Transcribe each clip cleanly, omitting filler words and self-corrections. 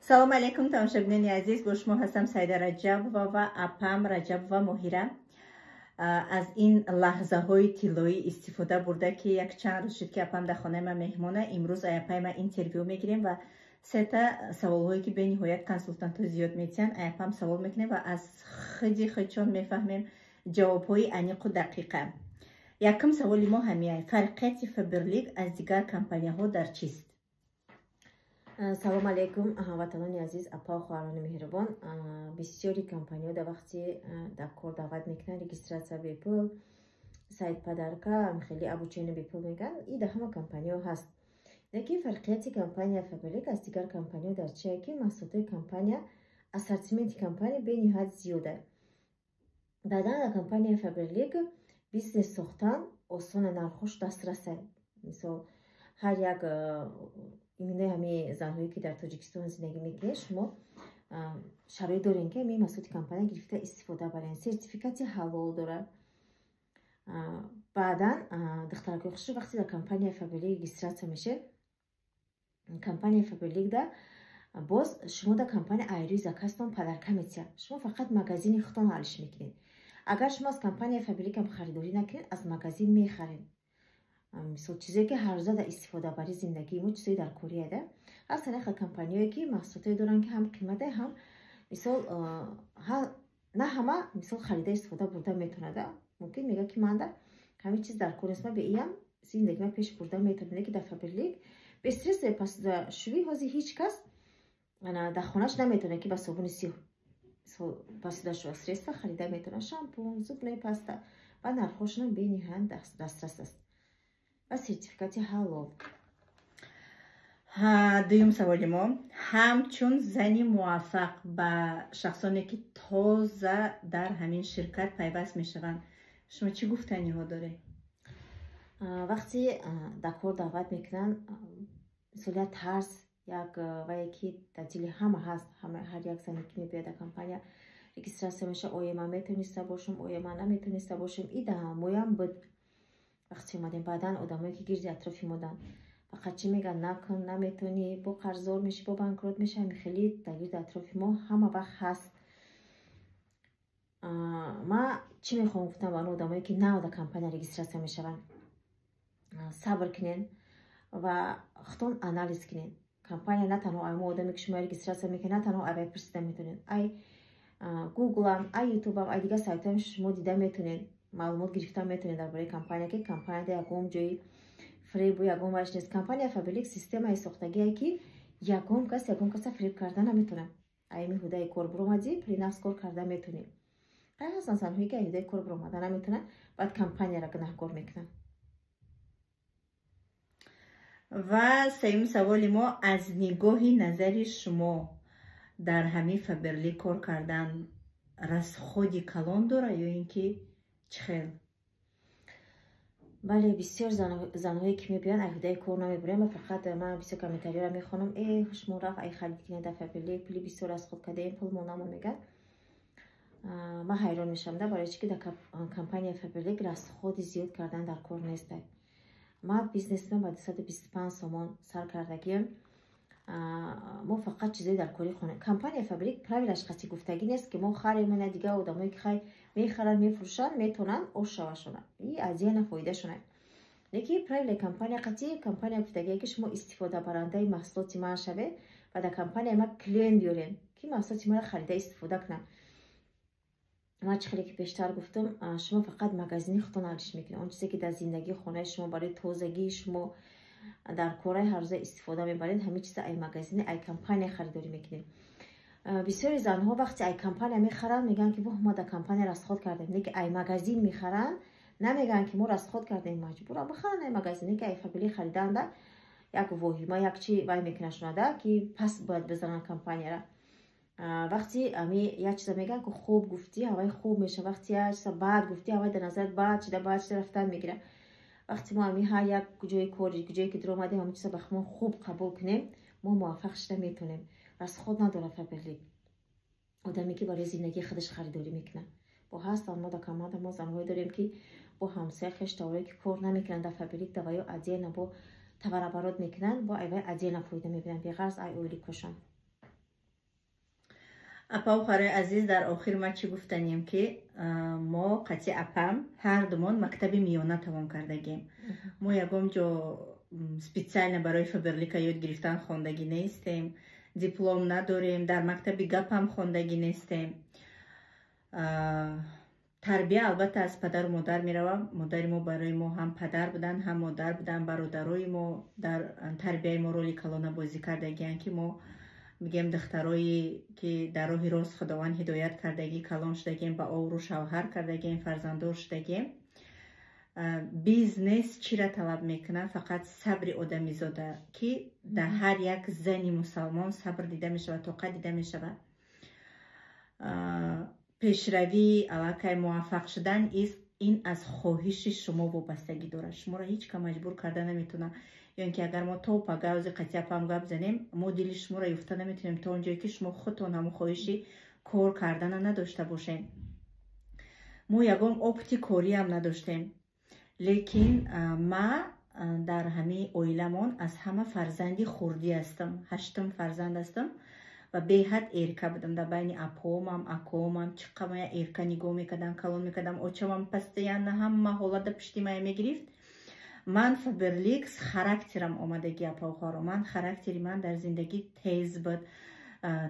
салом алейкум тамошобинони азиз, бо шумо ҳастам Саида Раҷабова ва апам Раҷабова Моҳира. аз ин лаҳзаҳои тиллоӣ истифода бурда ки якчанд рӯз шуд ки апам дар хонаи ман меҳмона. имрӯз аяпаи ман интервю мегирем ва сета саволҳое ки бениҳоят консултантҳо зиёд метиҳанд аяпам савол мекунем ва аз хиди хидчон мефаҳмем ҷавобҳои аниқу дақиқа. якум саволи мо ҳамин фарқияти Faberlic аз дигар компанияҳо дар чист? салом алейкум ҳамватанони азиз, апа ва хоҳарони меҳрубон. бисёри компаниҳо дар вақти дар кор даъват мекунанд, регистратсия бепул, сайт падарка, хеле обучение бепул мегӯянд. ин дар ҳама компаниҳо ҳаст. лекин фарқияти компания Faberlic аз дигар компаниҳо дар чие ки маҳсулоти компания, ассортименти компания бениҳоят зиёд аст. баъдан дар компания Faberlic бизнес сохтан осона, нархош дастрас аст. мисол ҳар як иминои ҳамин занҳое ки дар Тоҷикистон зиндагӣ мекунед, шумо шароит дорем ки ҳамин маҳсулоти компания гирифта истифода барен. сертификати ҳалол дорад. баъдан духтараки хушро вақти дар компания Faberlic регистратсия мешед, компания Faberlic да боз шумо дар компания айрӯи заказтон падарка метиҳад. шумо фақат магазини худтон ҳалиш мекунед. агар шумо аз компания Faberlic ҳам харидорӣ накунед, аз магазин мехаред. мисол чизе ки ҳар рӯза дар истифодабари зиндагии мо чизои дар корияда. ҳаст тариқа компаниҳое ки маҳсулоте доранд ки ҳам қимата ҳам мисол на ҳама мисол харида истифода бурда метавонад. мумкин мега ки манда ҳамин чиз дар кор нест, ма бе иям зиндагима пеш бурда метавонад. лекин дар Faberlic бе стресс пасидашӯӣ ҳозир ҳеҷ кас дар хонаш наметавонад ки ба собуни сиҳ мисол пасидашӯва средства харида метавонад. шампун, зубная паста ва нархошон бениҳоят дастрас аст. ва сертификати ҳалол. дуюм саволи мо ҳамчун зани муваффақ ба шахсоне ки тоза дар ҳамин ширкат пайваст мешаванд, шумо чӣ гуфтаниҳо доред? вақти дар кор даъват мекунанд, мисол як тарс вае ки дар дили ҳама ҳаст. ҳар як зане ки мебояд дар компания регистратсия меша, оя ман метавониста бошам, оя ман наметавониста бошам. ин дар моям буд. вақти омадем баъдан одамое ки гирди атрофи модан фақат чӣ мегӯянд, накун, наметавонӣ, бо қарздор мешӣ, бо банкрот мешӣ. ҳамин хеле дар гирди атрофи мо ҳама вақт ҳаст. ман чӣ мехоҳам гуфтан ба он одамое ки нав дар компания регистратсия мешаванд? сабр кунед ва худтон анализ кунед. компания на танҳо мо одаме ки шумо регистратсия мекунед, на танҳо авай пурсида метавонед. ай гуглам, ай ютубам, ай дигар сайтҳоям шумо дида метавонед, маълумот гирифта метавонед дар бораи компания ки компанияда ягон ҷои фребу ягон ваш нест. компания Faberlic системаи сохтагие ки ягон каса фреб карда наметавонад. ай меҳудаи кор биромадӣ, пули нақс кор карда метавонед. ай ҳастанд занҳое ки меҳудаи кор биромада наметавонад, баъд компанияро гунаҳкор мекунанд. ва сеюм саволи мо аз нигоҳи назари шумо дар ҳамин Faberlic кор кардан расходи калон дорад ё ин ки чӣ хел? бале, бисёр занҳое ки мебоянд ай ҳудаи кор намебурем. фақат ман бисёр комментариёро мехонам, ҳушмон рафт ай харид кунед дар Faberlic, пули бисёр расход кардем, пул мо намо мегӯяд. ман ҳайрон мешавам, барои чӣ ки дар компания Faberlic расходи зиёд кардан дар кор нест. ман бизнесмен ба 225 сомон сар кардагием. мо фақат чизои дар кори хона. компания Faberlic правилаш қати гуфтагӣ нест ки мо харем, на дигар одамое ки хай мехаранд, мефурӯшанд, метонанд ош шавашонад. ин аз яна фоидашон аст. лекин правилаи компания қати компания гуфтагие ки шумо истифодабарандаи маҳсулоти ман шавед ва дар компания ман клиент биёрем ки маҳсулоти маро харида истифода кунад. ман чӣ хеле ки пештар гуфтам, шумо фақат магазини худтон ҳалиш мекунед. он чизе ки дар зиндагии хонаи шумо барои тозагии шумо дар кораи ҳаррӯза истифода мебаред, ҳамин чиза ай магазини ай компания харидорӣ мекунед. бисёри занҳо вақти ай компания мехаранд мегӯянд ки мо дар компания расход кардем, лекин ай магазин мехаранд намегӯянд ки мо расход кардем, маҷбурам бихаранд ай магазине ки ай Faberlic хариданда як воҳима як чи вай мекунашонада ки пас бояд бизананд компанияра. вақти ами як чиза мегӯянд ки хуб гуфтӣ ҳавай хуб меша, вақти як чиза бад гуфтӣ ҳавай дар назарат бад чида рафтан мегирад. вақти мо ами ҳар як ҷои кори ҷое ки диромадем ҳамин чиза ба мо хуб қабул кунем, мо муваффақ шуда метавонем. расход надорад Faberlic. одаме ки барои зиндагии худаш харидорӣ мекунад. бо ҳастанд мо дар команда мо занҳое дорем ки бо ҳамсоя хештаворе ки кор намекунанд дар Faberlic даваё адена бо таварабарот мекунанд, бо айвай адена фоида мебинанд. беғарз ай оили кушанд. اپا و خواهر عزیز، در آخر ما چی گفتنیم که ما قطعی اپم هر دومان مکتب میانه تمام کردگیم. ما یکم جو سپیڅیالن برای فبرلیکا یاد گرفتن خواندگی نیستیم، دیپلم نداریم، در مکتب گپ هم خواندگی نیستیم. تربیه البته از پدر و مادر میروه. مادر ما برای ما هم پدر بودن هم مادر بودن. برادرای ما در تربیه ما رولی کلانه بازی کردگیان که ما میگیم دخترایی که در راه راست خداوند هدایت کردگی کلان شدگیم، با او رو شوهر کردگیم، فرزنددار شدگیم. بیزنس چی را طلب میکنه؟ فقط صبر آدمی زاده که در هر یک زنی مسلمان صبر دیده میشه و طاقت دیده میشه. پیشروی علاقه موفق شدن این از خواهش شما وابستگی داره. شما را هیچ که مجبور کرده نمیتونه. یا اینکه اگر ما تو پاگاوز قطعی پام گپ زنیم، ما دل شما را یفته نمیتونیم تا اونجایی که شما خودتون هم خواهشی کار کردن نداشته باشین. ما یگام اپتی کاری هم نداشتیم. لیکن ما در همه اویلمون از همه فرزندی خوردی هستم. 8 فرزند هستم و به حد ایرکا بودم. در بین اپومم اکومم چقدر ایرکا نگاه میکردم، کلون میکردم. اوچمم پستیان همه حالت در پشتی ما میگرفت. من فبرلیکس خاراکترم آمدگی اپا و خواهر. من خاراکتری من در زندگی تیز بود.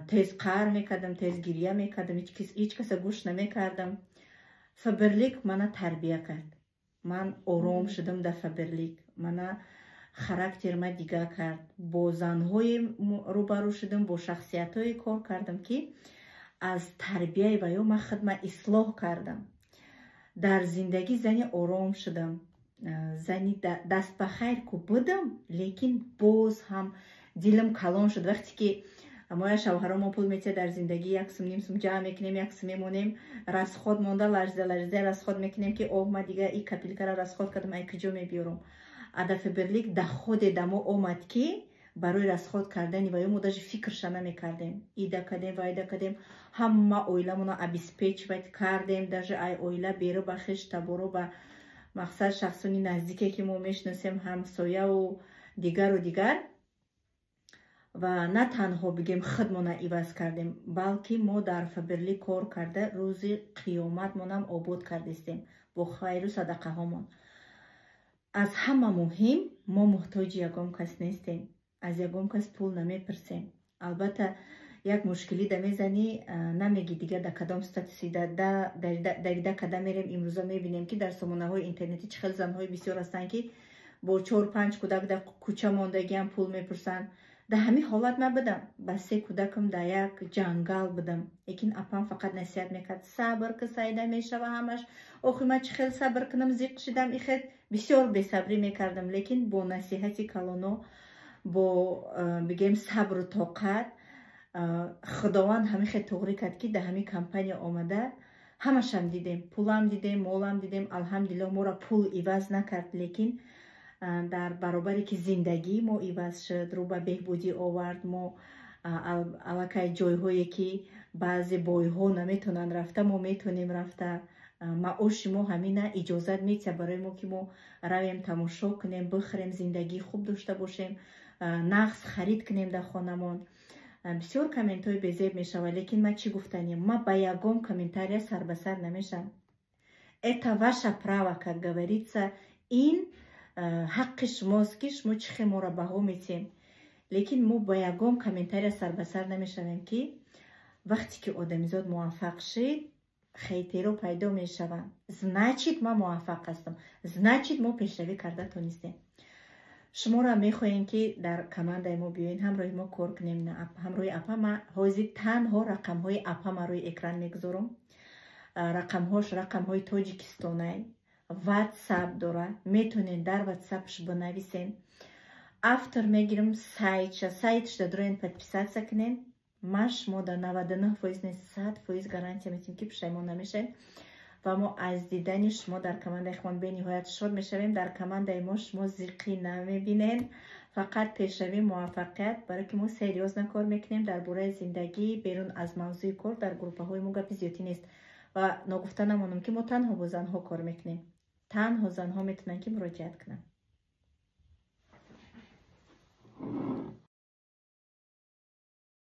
تیز قهر میکردم، تیز گریه میکردم، هیچ کس گوش نمیکردم. فبرلیک منو تربیه کرد. من آرام شدم در فبرلیک. منو خاراکتر ما دیگه کرد. با زنهای روبرو شدم، با شخصیت های کار کردم که از تربیه و یا من خودم اصلاح کردم. در زندگی زنی آرام شدم، زنی دست بخیر کو بودم، لیکن باز هم دلم کلان شد. وقتی که ما شوهرام پول میته در زندگی 1 سوم نیم سوم جمع میکنیم، 1 سوم میمونیم، راسخود مونده لرزه راسخود میکنیم که اوه ما دیگه این کپیلکا را راسخود کردم، ای کجا میبیارم. هدف برلیک در خود دما اومد که برای راسخود کردن و یا ما داش فکرش نمیکردیم. ایده کردیم و ایده کردیم. همه اویلمون ابیسپیچ کردیم. داش ای اویلا بیرو بخش تبرو با مقصد شخصونی نزدیکی که ما میشناسیم، همسایه و دیگر. و نه تنها بگیم خودمون عوض کردیم، بلکه ما در فبرلیک کار کرده روز قیامت هم آباد کردیم با خیر و صدقه هامون. از همه مهم ما محتاج یگام کس نیستیم، از یگام کس پول نمیپرسیم. البته یک مشکلی دمیزنی نمیگی دیگه در کدام استاتوسی در کدام میریم. امروزا میبینیم که در سامانه های اینترنتی چه زنهای بسیار هستن که با 4-5 کودک در کوچه ماندگی هم پول میپرسن. در همین حالت من بودم. با 3 کودکم در یک جنگل بودم. لیکن اپام فقط نصیحت میکرد صبر که سایده میشه و همش آخه من چه خیلی صبر کنم، زیق شدم. این بسیار بی‌صبری میکردم، لیکن با نصیحتی کلانو، با بگیم صبر و طاقت، خداوند همین خیلی توغری کرد که در همین کمپانی آمده. همش هم دیدیم، پولم دیدیم، مولم دیدیم. الحمدلله ما را پول عوض نکرد، لیکن در برابری که زندگی ما عوض شد، رو به بهبودی آورد. ما علاقه جایهایی که بعضی بایها نمیتونن رفته ما میتونیم رفته. معاش ما همینه اجازت میده برای ما که ما رویم تماشا کنیم، بخریم، زندگی خوب داشته باشیم، نقص خرید کنیم در خانمون. بسیار کامنت های بزرگ میشه، لیکن من چی گفتنیم؟ ما با یگام комментария سر به سر نمیشم. Это ваше право, как говорится. این حق شماست که شما چه ما را بها میتیم. لیکن ما با یگام комментария سر به سر نمیشویم که وقتی که آدمیزاد موفق شد خیلی رو پیدا میشوند. значит ما موفق هستم، значит ما پیشروی کرده تونستیم. شما را میخواین که در کامند ما بیاین، همراه ما کار کنیم. همراه اپا ما حاضر تنها رقم های اپا ما روی اکران میگذارم. رقم های تاجیکستانی واتساپ داره، میتونین در واتساپش بنویسین. автор میگیرم سایتش دارین подписаться کنین. ما شما در 99% نیست 100% гарантия میتیم که پشیمون نمیشه. و ما از دیدن شما در کامند اخوان به نهایت شاد میشویم. در کامند ما شما زیقی نمیبینین، فقط پیشروی موفقیت، برای که ما سریوز نکار میکنیم درباره زندگی بیرون از موضوع کار. در گروپ های ما گپ زیادی نیست و نگفته نمونم که ما تنها با زنها کار میکنیم. تنها زنها میتونن که مراجعت کنن.